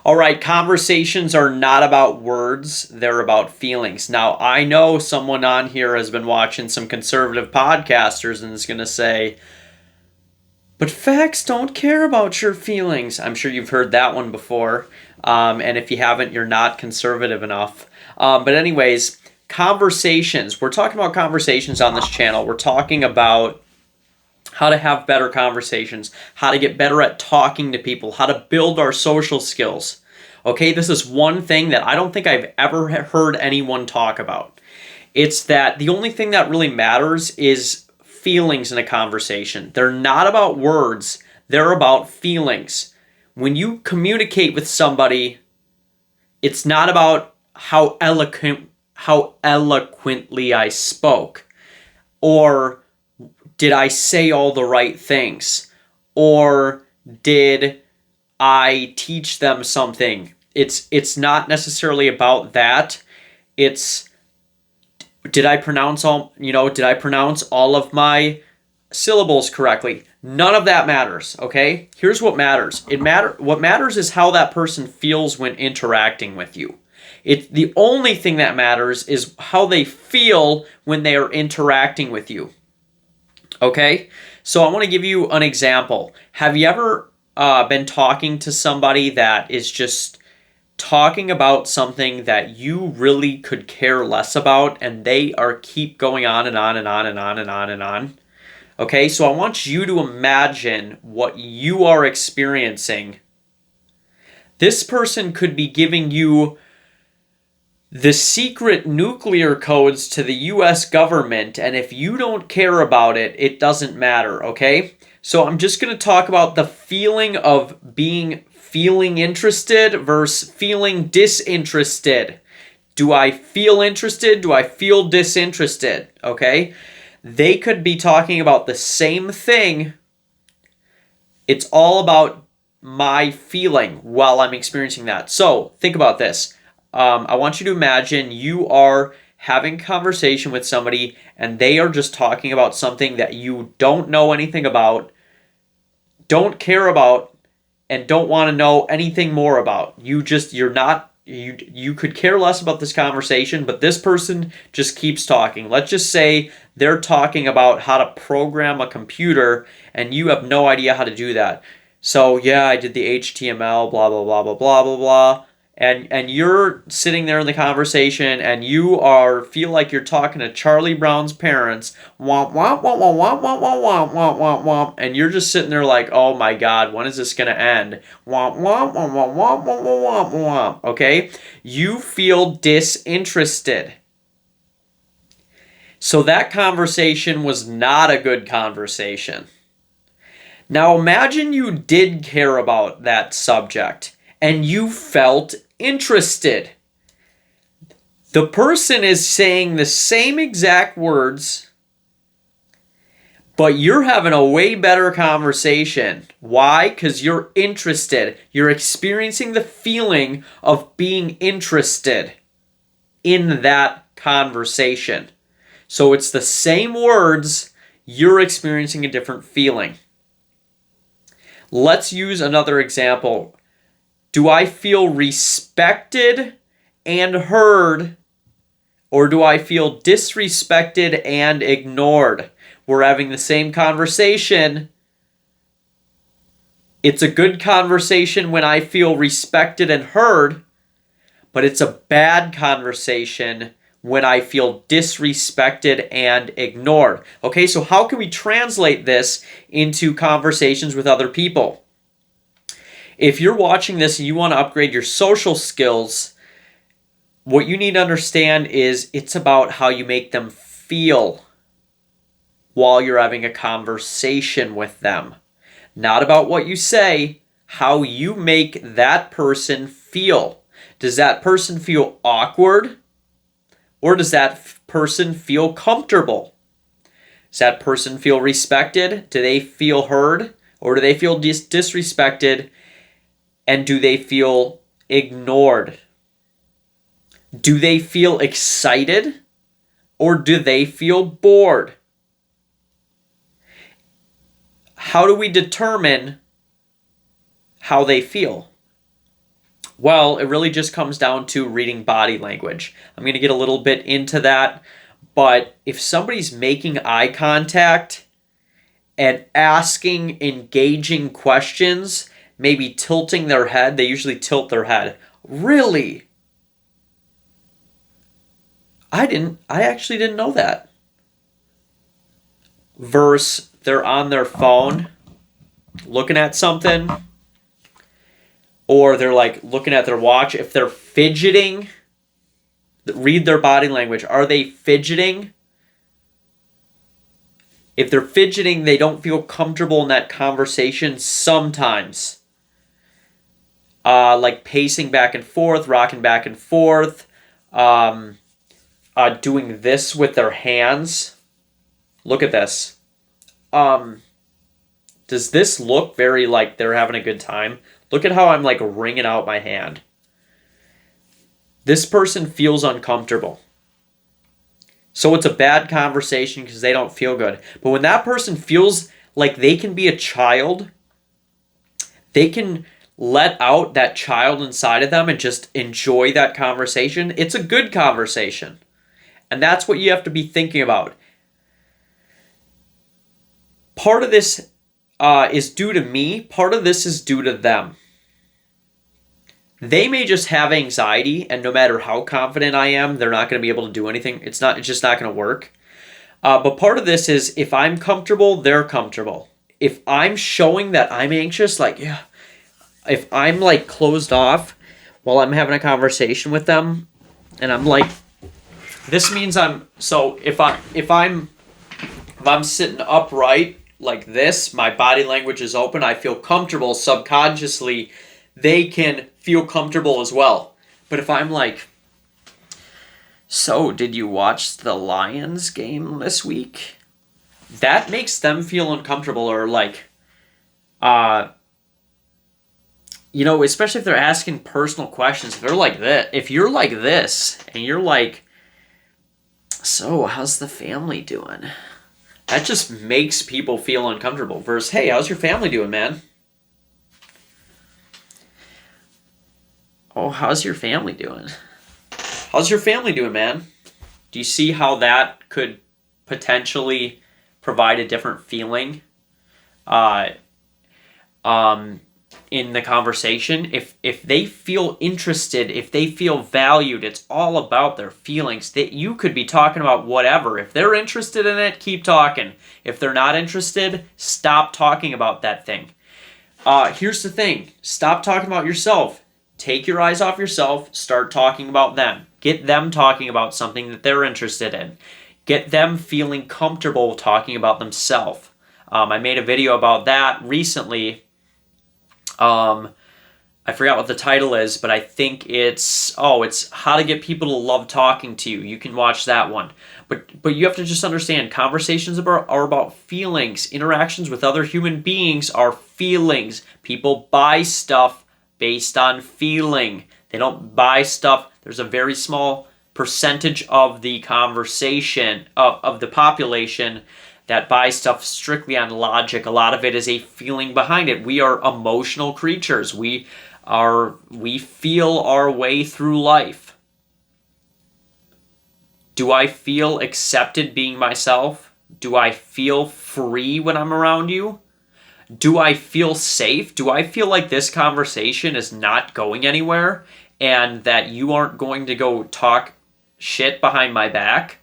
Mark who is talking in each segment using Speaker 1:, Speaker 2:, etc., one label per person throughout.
Speaker 1: All right, conversations are not about words, they're about feelings. Now, I know someone on here has been watching some conservative podcasters and is going to say, but facts don't care about your feelings. I'm sure you've heard that one before. And if you haven't, you're not conservative enough. But anyways, conversations. We're talking about conversations on this channel. We're talking about how to have better conversations, how to get better at talking to people, how to build our social skills. Okay, this is one thing that I don't think I've ever heard anyone talk about. It's that the only thing that really matters is feelings in a conversation. They're not about words, they're about feelings. When you communicate with somebody, it's not about how eloquently I spoke, or did I say all the right things, or did I teach them something. It's not necessarily about that. It's did I pronounce all of my syllables correctly? None of that matters, okay? Here's what matters. What matters is how that person feels when interacting with you. The only thing that matters is how they feel when they are interacting with you. Okay? So I want to give you an example. Have you ever been talking to somebody that is just talking about something that you really could care less about, and they keep going on and on and on and on and on and on? Okay, so I want you to imagine what you are experiencing. This person could be giving you the secret nuclear codes to the US government, and if you don't care about it, it doesn't matter, okay? So I'm just going to talk about the feeling of feeling interested versus feeling disinterested. Do I feel interested? Do I feel disinterested? Okay? They could be talking about the same thing. It's all about my feeling while I'm experiencing that. So think about this. I want you to imagine you are having a conversation with somebody and they are just talking about something that you don't know anything about, don't care about, and don't want to know anything more about. You could care less about this conversation, but this person just keeps talking. Let's just say they're talking about how to program a computer and you have no idea how to do that. So yeah, I did the HTML, blah, blah, blah, blah, blah, blah, blah. And you're sitting there in the conversation and you feel like you're talking to Charlie Brown's parents, womp, womp, womp, womp, womp, womp, womp, womp, womp, womp, and you're just sitting there like, oh my God, when is this going to end? Womp, womp, womp, womp, womp, womp, womp, womp, okay? You feel disinterested. So that conversation was not a good conversation. Now imagine you did care about that subject and you felt interested. The person is saying the same exact words, but you're having a way better conversation. Why? Because you're interested. You're experiencing the feeling of being interested in that conversation. So it's the same words, you're experiencing a different feeling. Let's use another example. Do I feel respected and heard, or do I feel disrespected and ignored? We're having the same conversation. It's a good conversation when I feel respected and heard, but it's a bad conversation when I feel disrespected and ignored. Okay, so how can we translate this into conversations with other people? If you're watching this and you want to upgrade your social skills, what you need to understand is it's about how you make them feel while you're having a conversation with them. Not about what you say, how you make that person feel. Does that person feel awkward? Or does that person feel comfortable? Does that person feel respected? Do they feel heard? Or do they feel disrespected? And do they feel ignored? Do they feel excited? Or do they feel bored? How do we determine how they feel? Well, it really just comes down to reading body language. I'm going to get a little bit into that, but if somebody's making eye contact and asking engaging questions, maybe tilting their head, they usually tilt their head. Really? I actually didn't know that. Versus they're on their phone looking at something, or they're like looking at their watch. If they're fidgeting, read their body language. Are they fidgeting? If they're fidgeting, they don't feel comfortable in that conversation sometimes. Like pacing back and forth, rocking back and forth, doing this with their hands. Look at this. Does this look very like they're having a good time? Look at how I'm like wringing out my hand. This person feels uncomfortable. So it's a bad conversation because they don't feel good. But when that person feels like they can be a child, they can let out that child inside of them and just enjoy that conversation. It's a good conversation. And that's what you have to be thinking about. Part of this is due to me. Part of this is due to them. They may just have anxiety, and no matter how confident I am, they're not going to be able to do anything. It's just not going to work. But part of this is if I'm comfortable, they're comfortable. If I'm showing that I'm anxious, like, yeah, if I'm like closed off while I'm having a conversation with them, and I'm like, this means if I'm sitting upright like this, my body language is open, I feel comfortable subconsciously, they can feel comfortable as well. But if I'm like, so did you watch the Lions game this week? That makes them feel uncomfortable, or like, especially if they're asking personal questions. If they're like that, if you're like this and you're like, so how's the family doing? That just makes people feel uncomfortable. Versus, hey, how's your family doing, man? Oh, how's your family doing? How's your family doing, man? Do you see how that could potentially provide a different feeling in the conversation? If they feel interested, if they feel valued, it's all about their feelings. That you could be talking about whatever. If they're interested in it, keep talking. If they're not interested, stop talking about that thing. Here's the thing. Stop talking about yourself. Take your eyes off yourself. Start talking about them. Get them talking about something that they're interested in. Get them feeling comfortable talking about themselves. I made a video about that recently. I forgot what the title is, but I think it's how to get people to love talking to you. You can watch that one. But you have to just understand, conversations are about feelings. Interactions with other human beings are feelings. People buy stuff based on feeling. They don't buy stuff. There's a very small percentage of the conversation, of the population, that buy stuff strictly on logic. A lot of it is a feeling behind it. We are emotional creatures. We feel our way through life. Do I feel accepted being myself? Do I feel free when I'm around you? Do I feel safe? Do I feel like this conversation is not going anywhere and that you aren't going to go talk shit behind my back?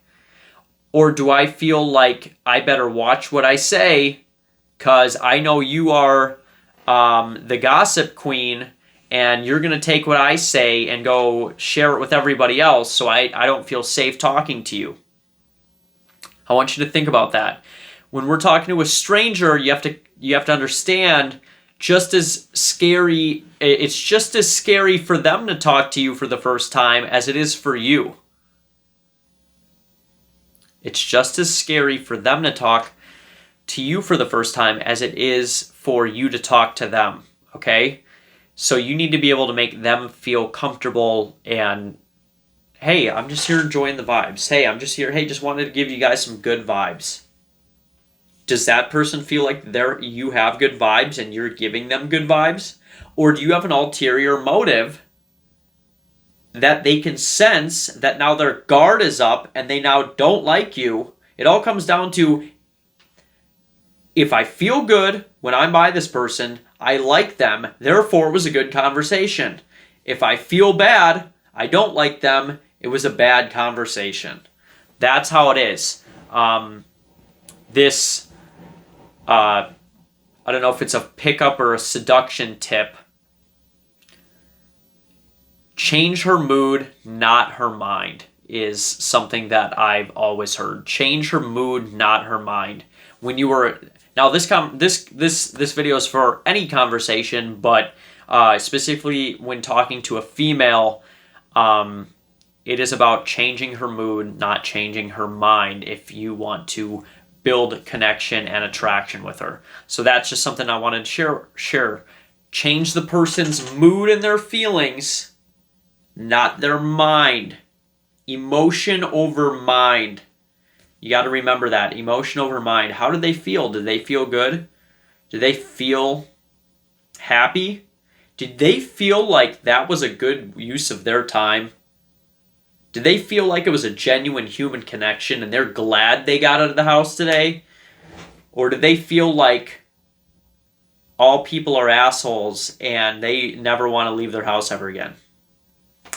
Speaker 1: Or do I feel like I better watch what I say because I know you are the gossip queen and you're going to take what I say and go share it with everybody else, so I don't feel safe talking to you? I want you to think about that. When we're talking to a stranger, you have to understand, just as scary, it's just as scary for them to talk to you for the first time as it is for you. It's just as scary for them to talk to you for the first time as it is for you to talk to them, okay? So you need to be able to make them feel comfortable and, hey, I'm just here enjoying the vibes. Hey, I'm just here. Hey, just wanted to give you guys some good vibes. Does that person feel like you have good vibes and you're giving them good vibes? Or do you have an ulterior motive that they can sense that now their guard is up and they now don't like you. It all comes down to, if I feel good when I'm by this person, I like them, therefore it was a good conversation. If I feel bad, I don't like them, it was a bad conversation. That's how it is. This, I don't know if it's a pickup or a seduction tip. Change her mood, not her mind, is something that I've always heard. Change her mood, not her mind. When you were now this video is for any conversation, but specifically when talking to a female, it is about changing her mood, not changing her mind. If you want to build connection and attraction with her, so that's just something I wanted to share. Change the person's mood and their feelings, not their mind. Emotion over mind. You got to remember that. Emotion over mind. How did they feel? Did they feel good? Did they feel happy? Did they feel like that was a good use of their time? Did they feel like it was a genuine human connection and they're glad they got out of the house today? Or did they feel like all people are assholes and they never want to leave their house ever again?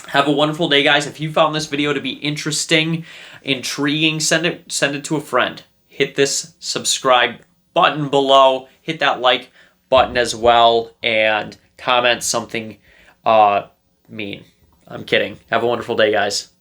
Speaker 1: Have a wonderful day, guys. If you found this video to be interesting, intriguing, send it to a friend. Hit this subscribe button below. Hit that like button as well, and comment something mean. I'm kidding. Have a wonderful day, guys.